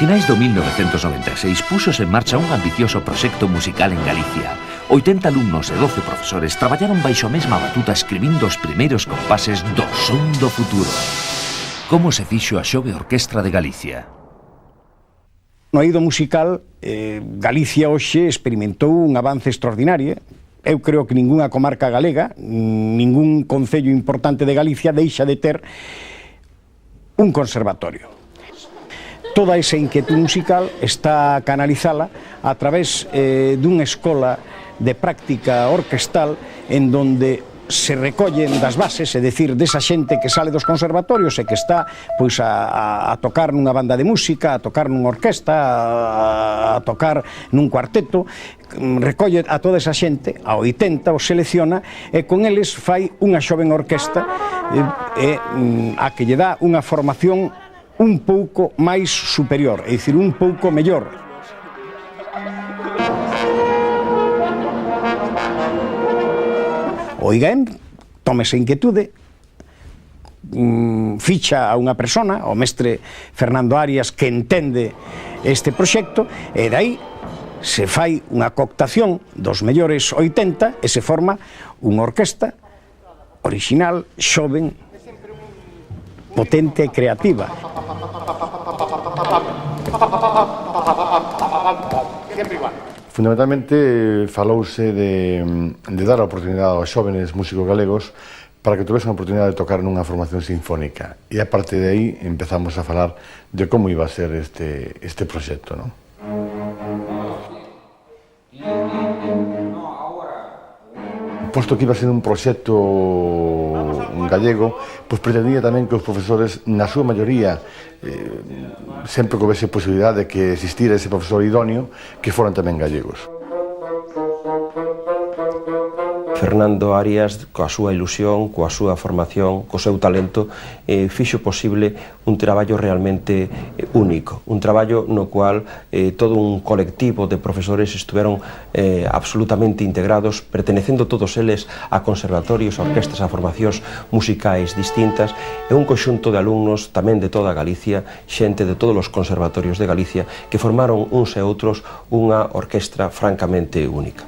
finais do 1996 púxose en marcha un ambicioso proxecto musical en Galicia. 80 alumnos e 12 profesores traballaron baixo a mesma batuta escribindo os primeiros compases do son do futuro. Como se fixo a Xove Orquestra de Galicia? No eido musical, Galicia hoxe experimentou un avance extraordinario. Eu creo que ningunha comarca galega, ningún concello importante de Galicia deixa de ter un conservatorio. Toda esa inquietud musical está a canalizala a través dunha escola de práctica orquestal en donde se recollen das bases, é dicir, desa xente que sale dos conservatorios e que está pois a tocar nunha banda de música, a tocar nunha orquesta, a tocar nun cuarteto, recolle a toda esa xente, a 80, os selecciona e con eles fai unha xoven orquesta a que lle dá unha formación un pouco máis superior, é dicir, un pouco mellor. O IGAEM tome esa inquietude, ficha a unha persona, o mestre Fernando Arias, que entende este proxecto, e dai se fai unha cooptación dos mellores 80 e se forma unha orquesta orixinal, xoven, potente e creativa. Fundamentalmente falouse de dar a oportunidade aos xóvenes músicos galegos para que tuvesen a oportunidade de tocar nunha formación sinfónica, e a partir de aí empezamos a falar de como iba a ser este proxecto, non? Posto que iba a ser un proxecto gallego, pois pretendía tamén que os profesores, na súa maioría, sempre que houvese posibilidade de que existira ese profesor idóneo, que foran tamén gallegos. Fernando Arias, coa súa ilusión, coa súa formación, co seu talento, fixo posible un traballo realmente único, un traballo no cual todo un colectivo de profesores estuveron absolutamente integrados, pertenecendo todos eles a conservatorios, a orquestas, a formacións musicais distintas, e un conxunto de alumnos tamén de toda Galicia, xente de todos os conservatorios de Galicia, que formaron uns e outros unha orquestra francamente única.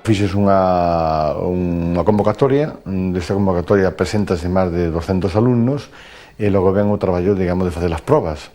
Fixes unha convocatoria, desta convocatoria preséntase máis de 200 alumnos e logo ven o traballo, digamos, de facer as probas.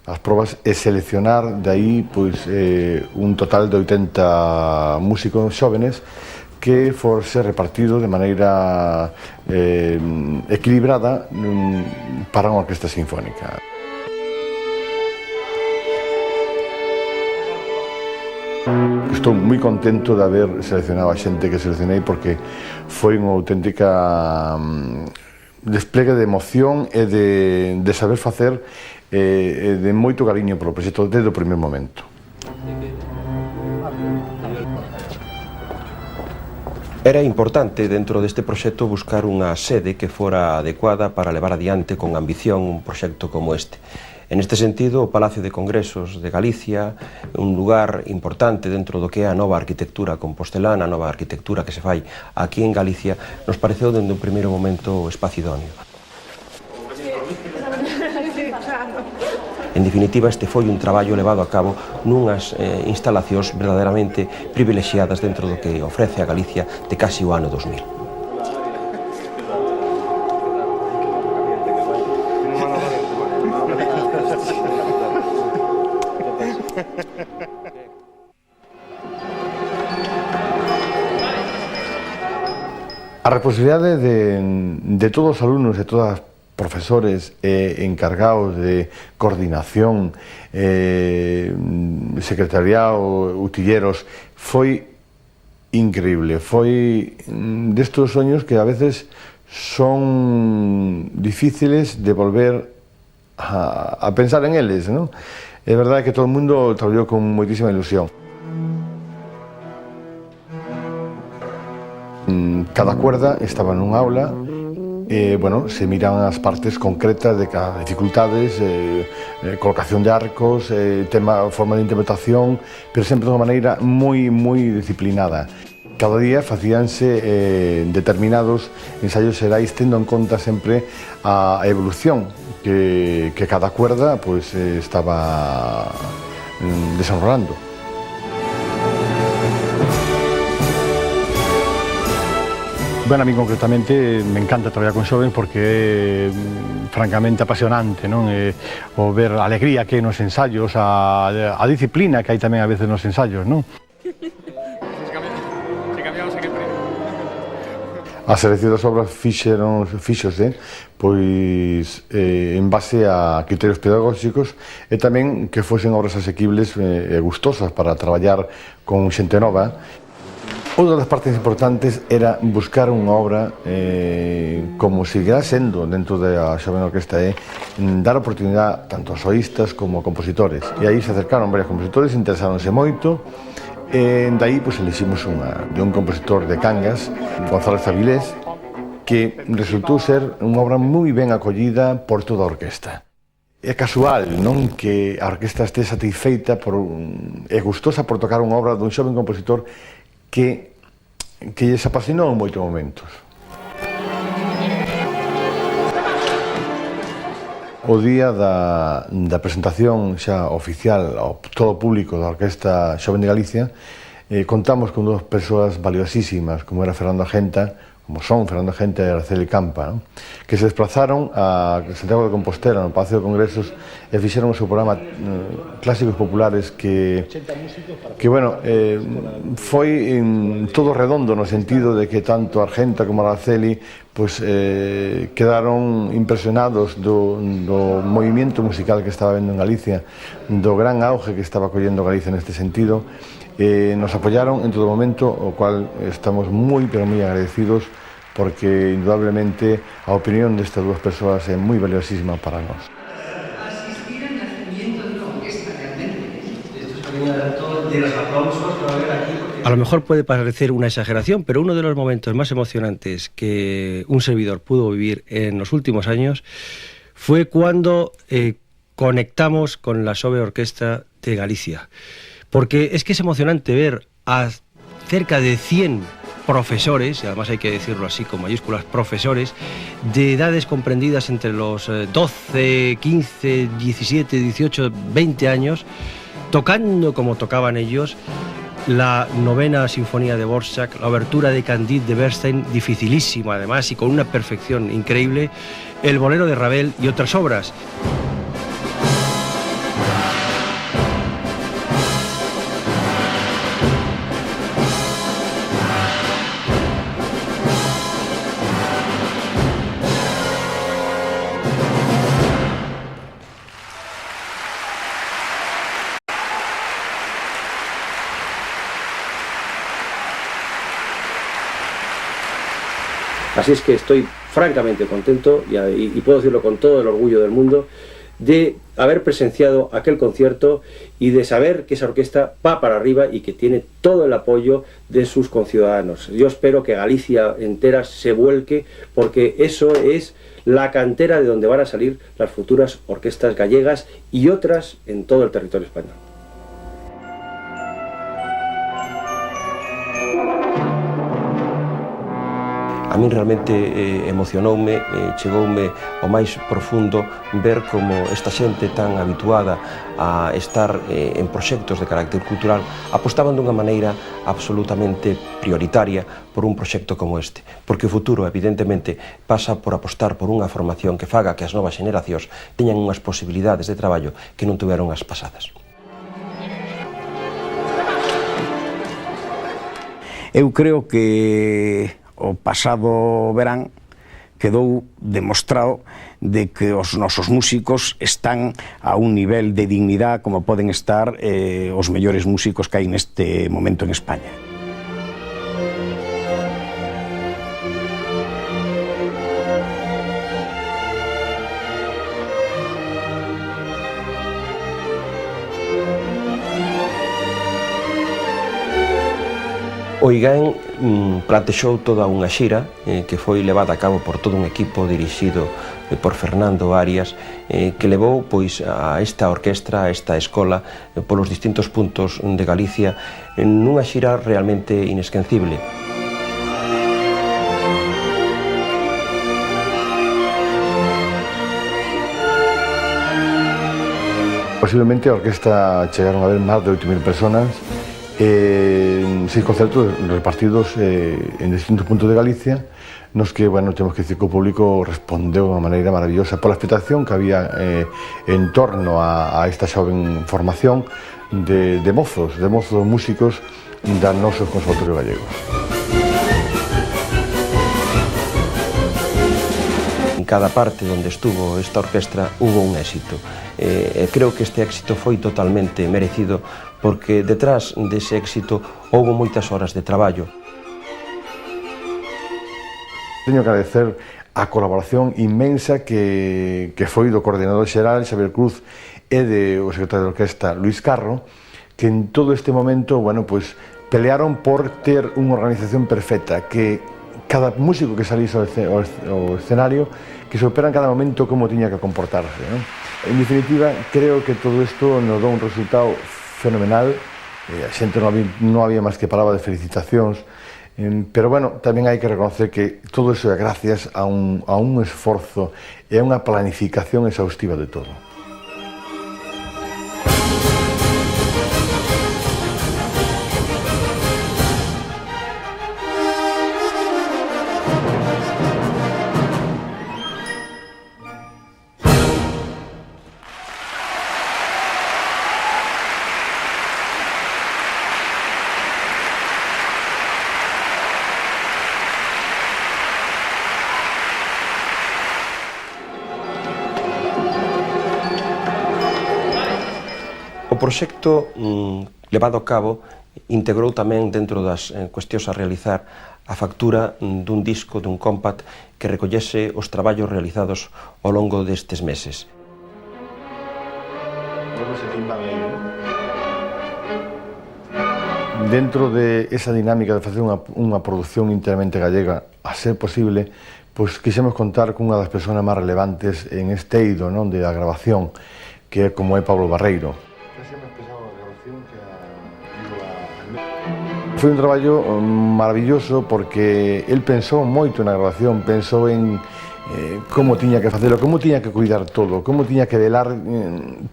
As probas é seleccionar de aí pois, un total de 80 músicos xóvenes que forse repartido de maneira equilibrada para unha orquesta sinfónica. Estou moi contento de haber seleccionado a xente que seleccionei porque foi unha auténtica despliegue de emoción e de saber facer de moito cariño polo proxecto desde o primer momento. Era importante dentro deste proxecto buscar unha sede que fora adecuada para levar adiante con ambición un proxecto como este. En este sentido, o Palacio de Congresos de Galicia, un lugar importante dentro do que é a nova arquitectura compostelana, a nova arquitectura que se fai aquí en Galicia, nos pareceu dende un primeiro momento o espacio idóneo. En definitiva, este foi un traballo levado a cabo nunhas instalacións verdadeiramente privilexiadas dentro do que ofrece a Galicia de casi o ano 2000. A responsabilidade de todos os alumnos e todas as profesores encargados de coordinación, secretariado, utilleros, foi increíble. Foi destos soños que a veces son difíciles de volver a pensar en eles, non? É verdade que todo o mundo traballou con moitísima ilusión. Cada cuerda estaba nunha aula bueno, se miran as partes concretas de cada dificultades, colocación de arcos, tema, forma de interpretación, pero sempre de unha maneira moi disciplinada. Cada día facíanse determinados ensaios xerais tendo en conta sempre a evolución que cada cuerda pues, estaba desenrolando. Bueno, a mí concretamente me encanta traballar con xovens porque é francamente apasionante, non? O ver a alegría que hai nos ensaios, a disciplina que hai tamén a veces nos ensaios, non? A selección das obras fíxose pois en base a criterios pedagóxicos e tamén que fosen obras asequibles e gustosas para traballar con xente nova. Outra das partes importantes era buscar unha obra como seguirá sendo dentro da Xoven Orquesta dar oportunidade tanto a soístas como a compositores. E aí se acercaron varios compositores, interesáronse moito. De aí pues, elegimos de un compositor de Cangas, González Avilés, que resultou ser unha obra moi ben acollida por toda a orquesta. É casual, non, que a orquesta este satisfeita e gustosa por tocar unha obra dun xoven compositor que lles apasionou en moitos momentos. O día da presentación xa oficial ao todo o público da Orquesta Xoven de Galicia contamos con dúas persoas valiosísimas como era Fernando Agenta, como son Fernando Agenta e Araceli Campa, non? Que se desplazaron a Santiago de Compostela no Palacio de Congresos e fixeron o seu programa Clásicos Populares que bueno, foi todo redondo no sentido de que tanto Argenta como Araceli pues, quedaron impresionados do movimento musical que estaba vendo en Galicia, do gran auge que estaba collendo Galicia neste sentido. Nos apoyaron en todo momento, o cual estamos moi, pero moi agradecidos porque indudablemente a opinión destas dúas persoas é moi valiosísima para nós. Asistir al nacimiento de una orquesta realmente. Esto es de los aplausos que va a haber aquí. A lo mejor puede parecer una exageración, pero uno de los momentos más emocionantes que un servidor pudo vivir en los últimos años fue cuando conectamos con la Xove Orquesta de Galicia. Porque es que es emocionante ver a cerca de 100 profesores, y además hay que decirlo así con mayúsculas, profesores, de edades comprendidas entre los 12, 15, 17, 18, 20 años, tocando como tocaban ellos la novena sinfonía de Dvořák, la obertura de Candide de Bernstein, dificilísima además y con una perfección increíble, el bolero de Ravel y otras obras. Así es que estoy francamente contento y puedo decirlo con todo el orgullo del mundo de haber presenciado aquel concierto y de saber que esa orquesta va para arriba y que tiene todo el apoyo de sus conciudadanos. Yo espero que Galicia entera se vuelque porque eso es la cantera de donde van a salir las futuras orquestas gallegas y otras en todo el territorio español. A min realmente emocionoume, chegoume ao máis profundo ver como esta xente tan habituada a estar en proxectos de carácter cultural apostaban dunha maneira absolutamente prioritaria por un proxecto como este, porque o futuro evidentemente pasa por apostar por unha formación que faga que as novas xeneracións teñan unhas posibilidades de traballo que non tuveron as pasadas. Eu creo que o pasado verán quedou demostrado de que os nosos músicos están a un nivel de dignidade como poden estar os mellores músicos que hai neste momento en España. O IGAEN plantexou toda unha xira que foi levada a cabo por todo un equipo dirixido por Fernando Arias, que levou pois a esta orquestra, a esta escola polos distintos puntos de Galicia nunha xira realmente inesquecible. Posiblemente a orquesta chegaron a ver máis de 8.000 personas, 6 concertos repartidos en distintos puntos de Galicia, nos que, bueno, temos que dicir que o público respondeu de unha maneira maravillosa pola expectación que había en torno a esta xoven formación de mozos músicos da nosos conservatorios gallegos. En cada parte onde estuvo esta orquestra hubo un éxito. Creo que este éxito foi totalmente merecido porque detrás dese éxito houbo moitas horas de traballo. Teño que agradecer a colaboración inmensa que foi do coordinador xeral Xavier Cruz e do secretario de orquesta Luis Carro, que en todo este momento, bueno, pues pelearon por ter unha organización perfecta, que cada músico que salís ao escenario que supera en cada momento como tiña que comportarse, ¿no? En definitiva, creo que todo isto nos dá un resultado fenomenal. A xente non había máis que palabra de felicitacións, pero bueno, tamén hai que reconocer que todo iso é gracias a un esforzo e a unha planificación exhaustiva de todo. O proxecto levado a cabo integrou tamén dentro das cuestións a realizar a factura dun disco, dun compact que recollese os traballos realizados ao longo destes meses. Dentro de esa dinámica de facer unha produción integramente gallega, a ser posible, pois quixemos contar cunha das persoas máis relevantes en este eido, non, de a grabación, que é como é Pablo Barreiro. Foi un traballo maravilloso porque el pensou moito na grabación, pensou en como tiña que facelo, como tiña que cuidar todo, como tiña que velar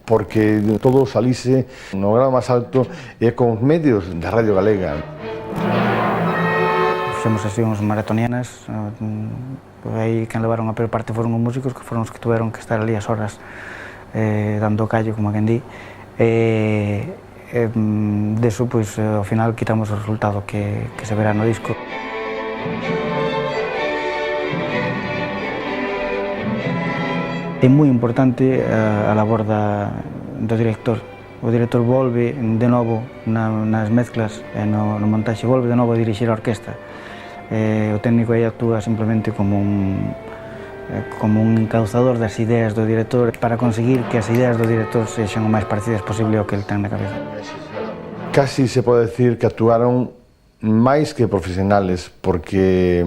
porque todo salise no grado máis alto e con os medios da Radio Galega. Fixemos así uns maratonianas, aí quen levaron a peor parte foron os músicos, que foron os que tuveron que estar ali as horas dando callo, como quen di. Deso, pois, ao final quitamos o resultado que se verá no disco. É moi importante a labor do director. O director volve de novo nas mezclas e no montaxe, volve de novo a dirixir a orquesta. O técnico aí actúa simplemente como un encauzador das ideas do director para conseguir que as ideas do director sexan o máis parecidas posible ao que ele ten na cabeza. Casi se pode decir que actuaron máis que profesionales porque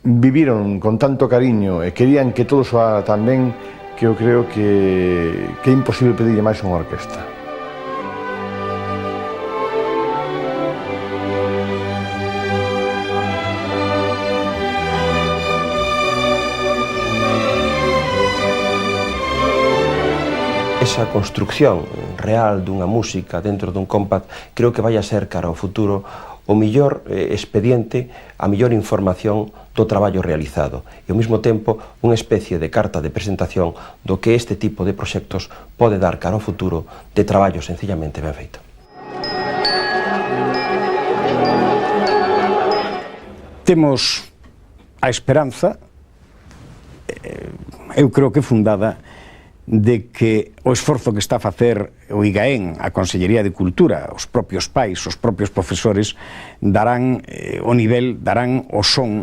viviron con tanto cariño e querían que todo soara tan ben que eu creo que é imposible pedirlle máis unha orquesta. Esa construcción real dunha música dentro dun compact creo que vai a ser cara ao futuro o millor expediente, a millor información do traballo realizado e ao mesmo tempo unha especie de carta de presentación do que este tipo de proxectos pode dar cara ao futuro de traballo sencillamente ben feito. Temos a esperanza, eu creo que fundada, de que o esforzo que está a facer o IGAEN, a Consellería de Cultura, os propios pais, os propios profesores, darán o nivel, darán o son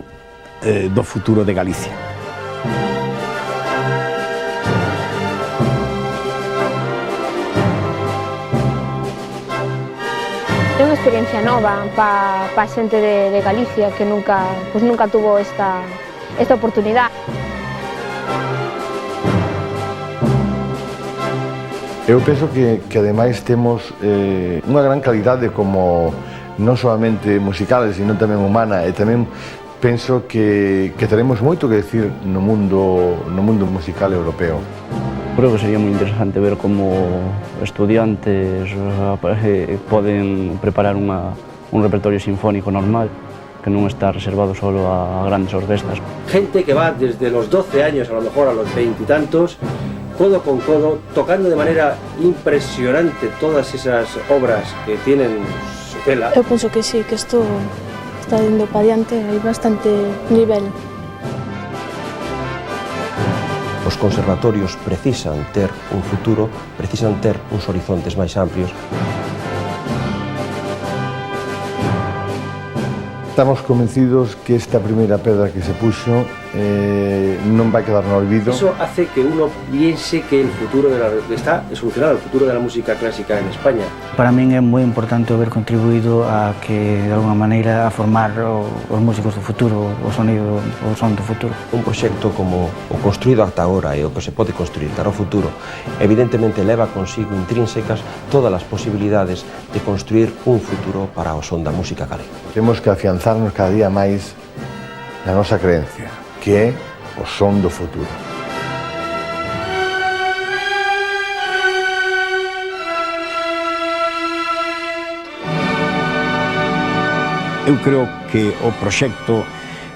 do futuro de Galicia. É unha experiencia nova para a xente de Galicia que nunca tuvo esta oportunidade. Eu penso que ademais temos unha gran calidade como non solamente musicales, sino tamén humana, e tamén penso que teremos moito que decir no mundo musical europeo. Creo que sería moi interesante ver como estudiantes poden preparar un repertorio sinfónico normal, que non está reservado solo a grandes orquestas. Gente que va desde los 12 años, a lo mejor a los 20 y tantos, codo con codo, tocando de manera impresionante todas esas obras que tienen su tela. Eu penso que sí, que isto está indo para diante, hai bastante nivel. Os conservatorios precisan ter un futuro, precisan ter uns horizontes máis amplios. Estamos convencidos que esta primeira pedra que se puxo non vai quedar no olvido. Eso hace que uno piense que el futuro está solucionado, el futuro de la música clásica en España. Para min é moi importante haber contribuído a que, de alguna maneira, a formar os músicos do futuro, o son do futuro. Un proxecto como o construído ata agora e o que se pode construir para o futuro, evidentemente leva consigo intrínsecas todas as posibilidades de construir un futuro para o son da música galega. Temos que afianzarnos cada día máis na nosa creencia, que é o son do futuro. Eu creo que o proxecto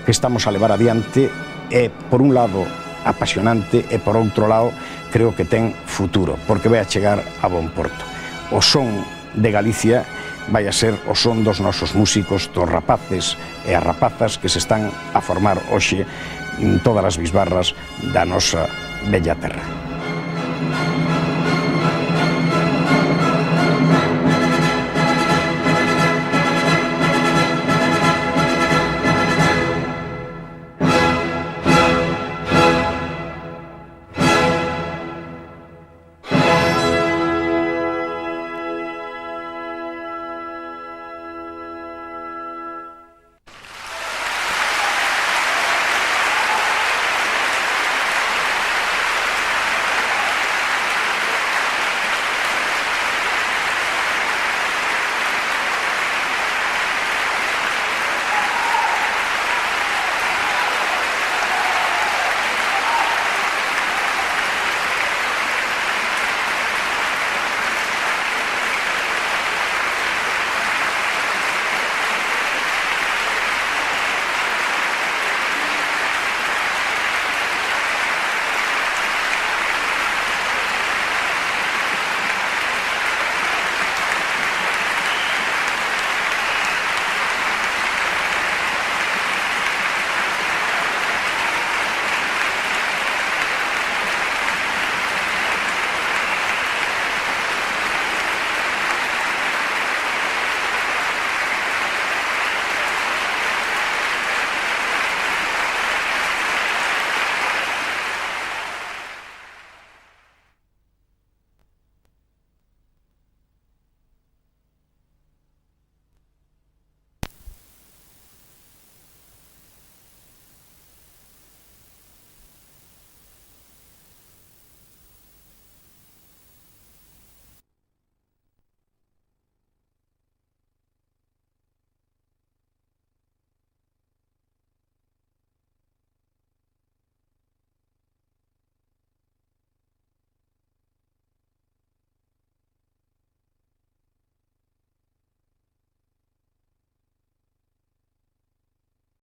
que estamos a levar adiante é, por un lado, apasionante e, por outro lado, creo que ten futuro, porque vai a chegar a bon porto. O son de Galicia vai a ser o son dos nosos músicos, dos rapaces e as rapazas que se están a formar hoxe en todas as bisbarras da nosa bella terra.